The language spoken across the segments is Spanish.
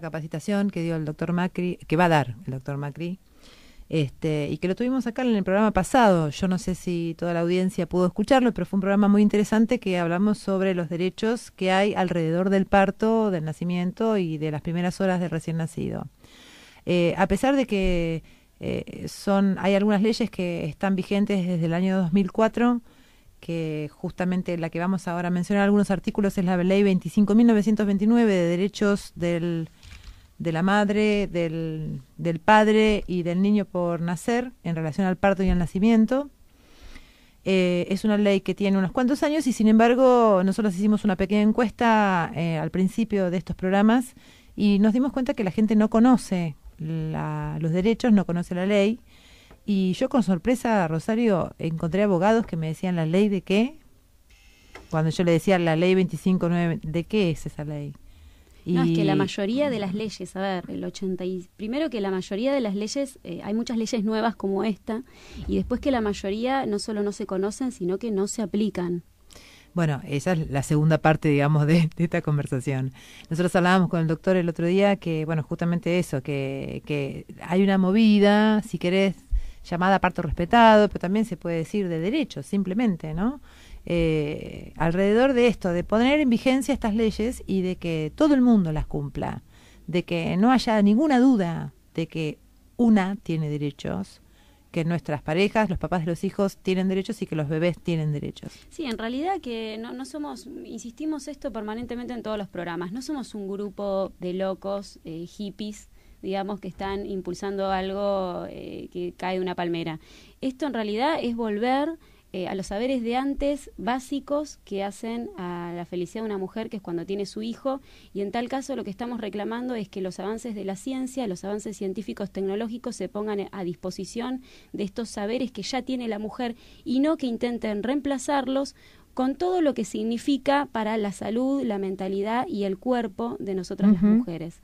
Capacitación que dio el doctor Macri, que va a dar el doctor Macri, y que lo tuvimos acá en el programa pasado. Yo no sé si toda la audiencia pudo escucharlo, pero fue un programa muy interesante que hablamos sobre los derechos que hay alrededor del parto, del nacimiento y de las primeras horas del recién nacido. A pesar de que hay algunas leyes que están vigentes desde el año 2004, que justamente la que vamos ahora a mencionar algunos artículos es la ley 25.929 de derechos de la madre, del padre y del niño por nacer en relación al parto y al nacimiento. Es una ley que tiene unos cuantos años y sin embargo nosotros hicimos una pequeña encuesta al principio de estos programas y nos dimos cuenta que la gente no conoce los derechos, no conoce la ley. Y yo con sorpresa, Rosario, encontré abogados que me decían la ley de qué. Cuando yo le decía la ley 25.9, ¿de qué es esa ley? No, es que la mayoría de las leyes, a ver, primero que la mayoría de las leyes, hay muchas leyes nuevas como esta, y después que la mayoría no solo no se conocen, sino que no se aplican. Bueno, esa es la segunda parte, digamos, de esta conversación. Nosotros hablábamos con el doctor el otro día que, bueno, justamente eso, que hay una movida, si querés, llamada parto respetado, pero también se puede decir de derechos, simplemente, ¿no? Alrededor de esto, de poner en vigencia estas leyes y de que todo el mundo las cumpla, de que no haya ninguna duda de que una tiene derechos, que nuestras parejas, los papás de los hijos tienen derechos y que los bebés tienen derechos. Sí, en realidad que no somos, insistimos esto permanentemente en todos los programas, no somos un grupo de locos, hippies, digamos, que están impulsando algo que cae de una palmera. Esto en realidad es volver a los saberes de antes básicos que hacen a la felicidad de una mujer, que es cuando tiene su hijo, y en tal caso lo que estamos reclamando es que los avances de la ciencia, los avances científicos tecnológicos se pongan a disposición de estos saberes que ya tiene la mujer y no que intenten reemplazarlos con todo lo que significa para la salud, la mentalidad y el cuerpo de nosotras las mujeres.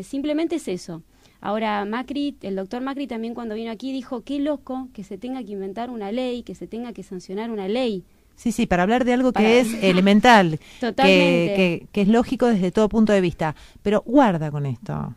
Simplemente es eso. Ahora Macri, el doctor Macri también cuando vino aquí dijo, qué loco que se tenga que inventar una ley, que se tenga que sancionar una ley. Sí, para hablar de algo que es elemental, totalmente, que es lógico desde todo punto de vista. Pero guarda con esto,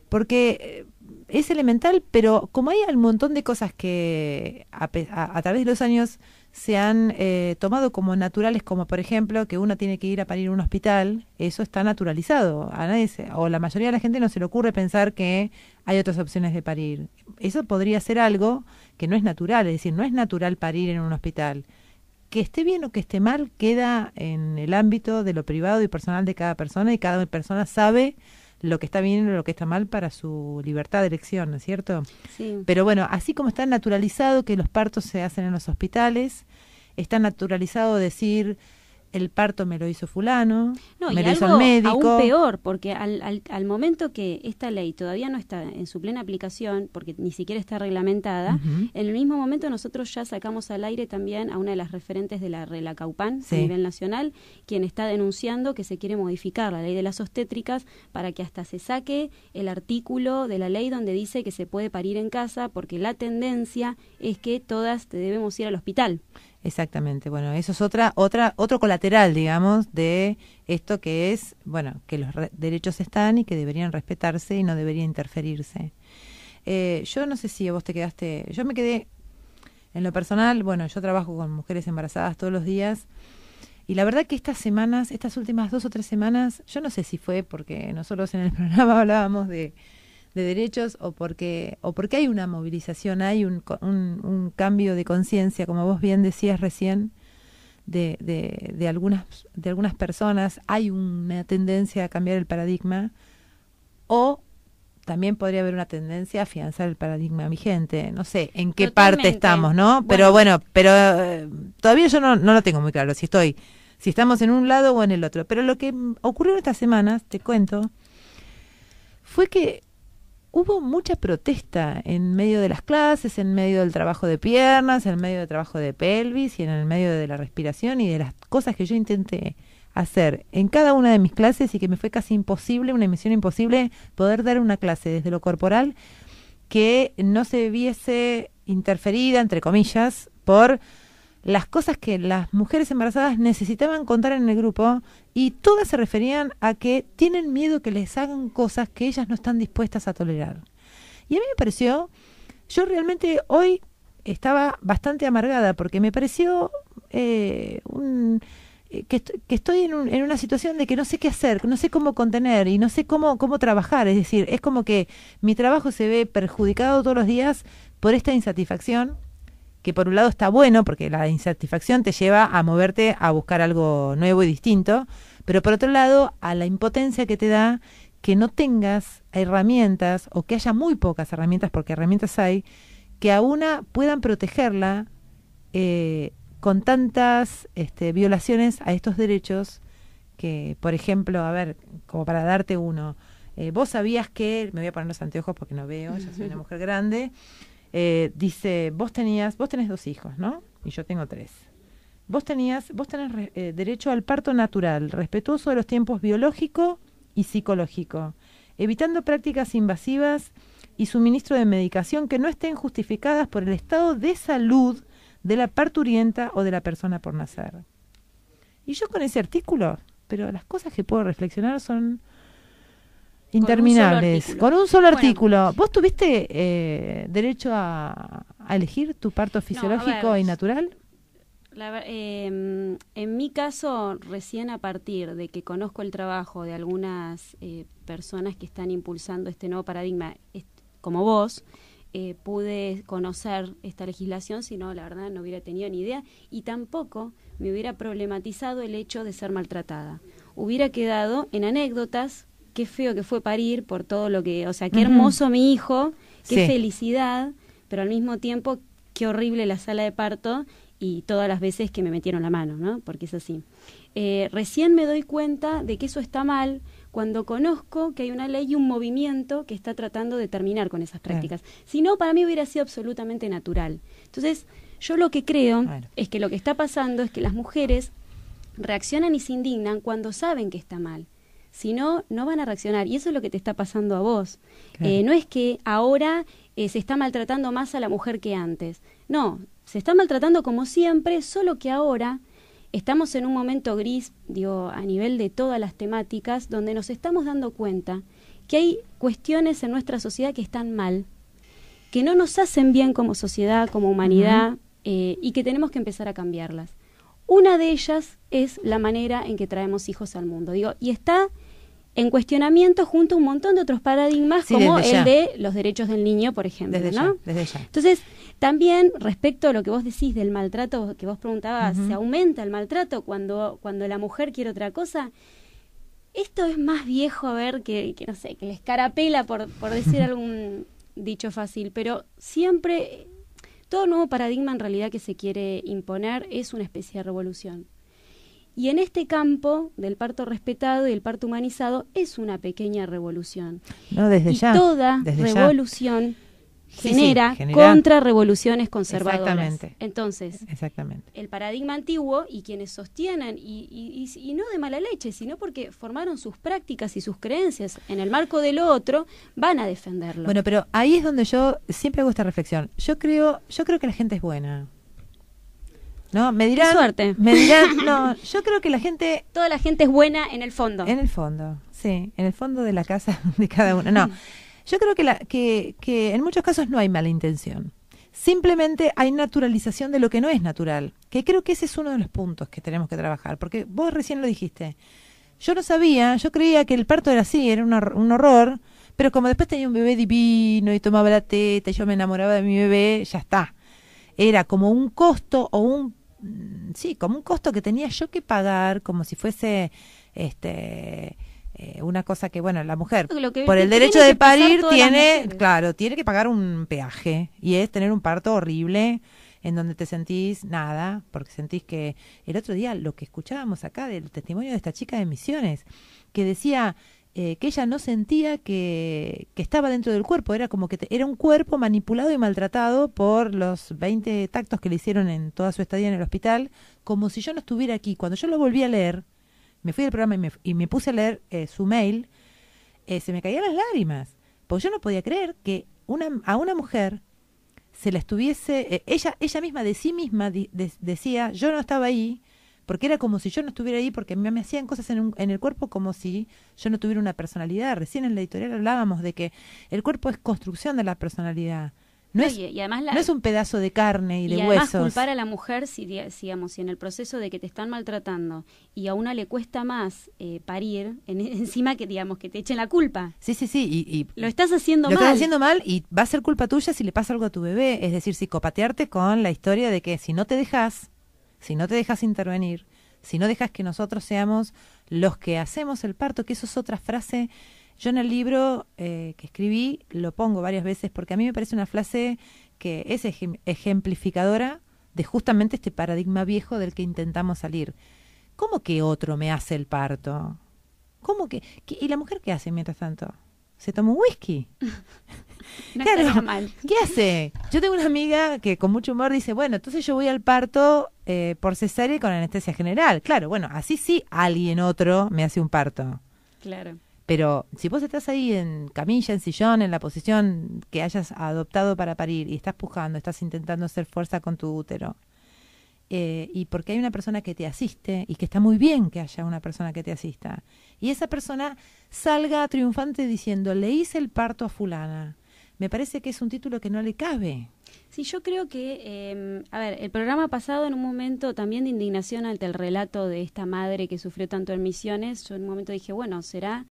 porque es elemental, pero como hay un montón de cosas que a través de los años se han tomado como naturales, como por ejemplo que uno tiene que ir a parir a un hospital, eso está naturalizado. A nadie o la mayoría de la gente no se le ocurre pensar que hay otras opciones de parir. Eso podría ser algo que no es natural, es decir, no es natural parir en un hospital. Que esté bien o que esté mal queda en el ámbito de lo privado y personal de cada persona y cada persona sabe lo que está bien y lo que está mal para su libertad de elección, ¿no es cierto? Sí. Pero bueno, así como está naturalizado que los partos se hacen en los hospitales, está naturalizado decir el parto me lo hizo fulano, me lo hizo el médico. Aún peor, porque al momento que esta ley todavía no está en su plena aplicación, porque ni siquiera está reglamentada, en el mismo momento nosotros ya sacamos al aire también a una de las referentes de la RELACAUPAN a nivel nacional, quien está denunciando que se quiere modificar la ley de las obstétricas para que hasta se saque el artículo de la ley donde dice que se puede parir en casa, porque la tendencia es que todas debemos ir al hospital. Exactamente, bueno, eso es otro colateral, digamos, de esto que es, bueno, que los derechos están y que deberían respetarse y no debería interferirse. Yo no sé si vos te quedaste, yo me quedé, en lo personal, bueno, yo trabajo con mujeres embarazadas todos los días y la verdad que estas últimas 2 o 3 semanas, yo no sé si fue porque nosotros en el programa hablábamos de derechos o porque hay una movilización, hay un cambio de conciencia, como vos bien decías recién, de algunas personas, hay una tendencia a cambiar el paradigma o también podría haber una tendencia a afianzar el paradigma vigente. No sé en qué parte estamos, ¿no? Pero todavía yo no lo tengo muy claro si estamos en un lado o en el otro. Pero lo que ocurrió estas semanas, te cuento, fue que hubo mucha protesta en medio de las clases, en medio del trabajo de piernas, en medio del trabajo de pelvis y en el medio de la respiración y de las cosas que yo intenté hacer en cada una de mis clases y que me fue casi imposible, una misión imposible, poder dar una clase desde lo corporal que no se viese interferida, entre comillas, por las cosas que las mujeres embarazadas necesitaban contar en el grupo, y todas se referían a que tienen miedo que les hagan cosas que ellas no están dispuestas a tolerar. Y a mí me pareció, yo realmente hoy estaba bastante amargada porque me pareció que estoy en una situación de que no sé qué hacer, no sé cómo contener y no sé cómo trabajar. Es decir, es como que mi trabajo se ve perjudicado todos los días por esta insatisfacción, que por un lado está bueno porque la insatisfacción te lleva a moverte a buscar algo nuevo y distinto, pero por otro lado a la impotencia que te da que no tengas herramientas, o que haya muy pocas herramientas, porque herramientas hay, que a una puedan protegerla con tantas violaciones a estos derechos que, por ejemplo, a ver, como para darte uno, vos sabías que, me voy a poner los anteojos porque no veo, ya soy una mujer grande, dice, vos tenés 2 hijos, ¿no? Y yo tengo 3. Vos tenés derecho al parto natural, respetuoso de los tiempos biológico y psicológico, evitando prácticas invasivas y suministro de medicación que no estén justificadas por el estado de salud de la parturienta o de la persona por nacer. Y yo con ese pero las cosas que puedo reflexionar son interminables. Con un solo artículo. ¿Vos tuviste derecho a elegir tu parto fisiológico y natural? En mi caso, recién a partir de que conozco el trabajo de algunas personas que están impulsando este nuevo paradigma, como vos, pude conocer esta legislación. Si no, la verdad no hubiera tenido ni idea, y tampoco me hubiera problematizado el hecho de ser maltratada. Hubiera quedado en anécdotas, qué feo que fue parir por todo lo que, o sea, qué hermoso mi hijo, qué felicidad, pero al mismo tiempo qué horrible la sala de parto y todas las veces que me metieron la mano, ¿no? Porque es así. Recién me doy cuenta de que eso está mal cuando conozco que hay una ley y un movimiento que está tratando de terminar con esas prácticas. Si no, para mí hubiera sido absolutamente natural. Entonces, yo lo que creo es que lo que está pasando es que las mujeres reaccionan y se indignan cuando saben que está mal. Si no, no van a reaccionar. Y eso es lo que te está pasando a vos. No es que ahora se está maltratando más a la mujer que antes. No, se está maltratando como siempre, solo que ahora estamos en un momento gris, digo, a nivel de todas las temáticas, donde nos estamos dando cuenta que hay cuestiones en nuestra sociedad que están mal, que no nos hacen bien como sociedad, como humanidad, y que tenemos que empezar a cambiarlas. Una de ellas es la manera en que traemos hijos al mundo. Digo, y está en cuestionamiento junto a un montón de otros paradigmas, como el de los derechos del niño, por ejemplo, ¿no? Desde ya. Entonces, también respecto a lo que vos decís del maltrato, que vos preguntabas, ¿se aumenta el maltrato cuando la mujer quiere otra cosa? Esto es más viejo, a ver, que no sé, que la escarapela, por decir algún dicho fácil, pero siempre, todo nuevo paradigma en realidad que se quiere imponer es una especie de revolución. Y en este campo del parto respetado y el parto humanizado es una pequeña revolución. No, desde ya. Y toda revolución genera contrarrevoluciones conservadoras. Exactamente. Entonces, el paradigma antiguo y quienes sostienen, y no de mala leche, sino porque formaron sus prácticas y sus creencias en el marco del otro, van a defenderlo. Bueno, pero ahí es donde yo siempre hago esta reflexión. Yo creo que la gente es buena. ¿No? Me dirán, no, yo creo que toda la gente es buena en el fondo. En el fondo, sí, en el fondo de la casa de cada uno. No, yo creo que en muchos casos no hay mala intención. Simplemente hay naturalización de lo que no es natural, que creo que ese es uno de los puntos que tenemos que trabajar, porque vos recién lo dijiste. Yo no sabía, yo creía que el parto era así, era un horror, pero como después tenía un bebé divino y tomaba la teta y yo me enamoraba de mi bebé, ya está. Era como un costo como un costo que tenía yo que pagar, como si fuese una cosa que, bueno, la mujer por el derecho de parir tiene que pagar un peaje, y es tener un parto horrible en donde te sentís nada, porque sentís que el otro día lo que escuchábamos acá del testimonio de esta chica de Misiones, que decía que ella no sentía que estaba dentro del cuerpo, era como que era un cuerpo manipulado y maltratado por los 20 tactos que le hicieron en toda su estadía en el hospital, como si yo no estuviera aquí. Cuando yo lo volví a leer, me fui del programa y me puse a leer su mail, se me caían las lágrimas, porque yo no podía creer que a una mujer se la estuviese, ella misma de sí misma decía, yo no estaba ahí, porque era como si yo no estuviera ahí, porque me hacían cosas en el cuerpo como si yo no tuviera una personalidad. Recién en la editorial hablábamos de que el cuerpo es construcción de la personalidad. No, y además no es un pedazo de carne y de además huesos. Culpar a la mujer, si en el proceso de que te están maltratando y a una le cuesta más parir, encima que digamos que te echen la culpa. Sí, y lo estás haciendo mal. Lo estás haciendo mal y va a ser culpa tuya si le pasa algo a tu bebé. Es decir, psicopatearte con la historia de que si no te dejas intervenir, si no dejas que nosotros seamos los que hacemos el parto, que eso es otra frase. Yo en el libro que escribí lo pongo varias veces porque a mí me parece una frase que es ejemplificadora de justamente este paradigma viejo del que intentamos salir. ¿Cómo que otro me hace el parto? ¿Cómo que ¿Y la mujer qué hace mientras tanto? ¿Se toma un whisky? No claro, estaría mal. ¿Qué hace? Yo tengo una amiga que con mucho humor dice, bueno, entonces yo voy al parto por cesárea y con anestesia general. Claro, bueno, así sí alguien otro me hace un parto. Claro. Pero si vos estás ahí en camilla, en sillón, en la posición que hayas adoptado para parir y estás pujando, estás intentando hacer fuerza con tu útero, y porque hay una persona que te asiste y que está muy bien que haya una persona que te asista, y esa persona salga triunfante diciendo, le hice el parto a fulana, me parece que es un título que no le cabe. Sí, yo creo que, el programa pasado en un momento también de indignación ante el relato de esta madre que sufrió tanto en Misiones, yo en un momento dije, bueno, será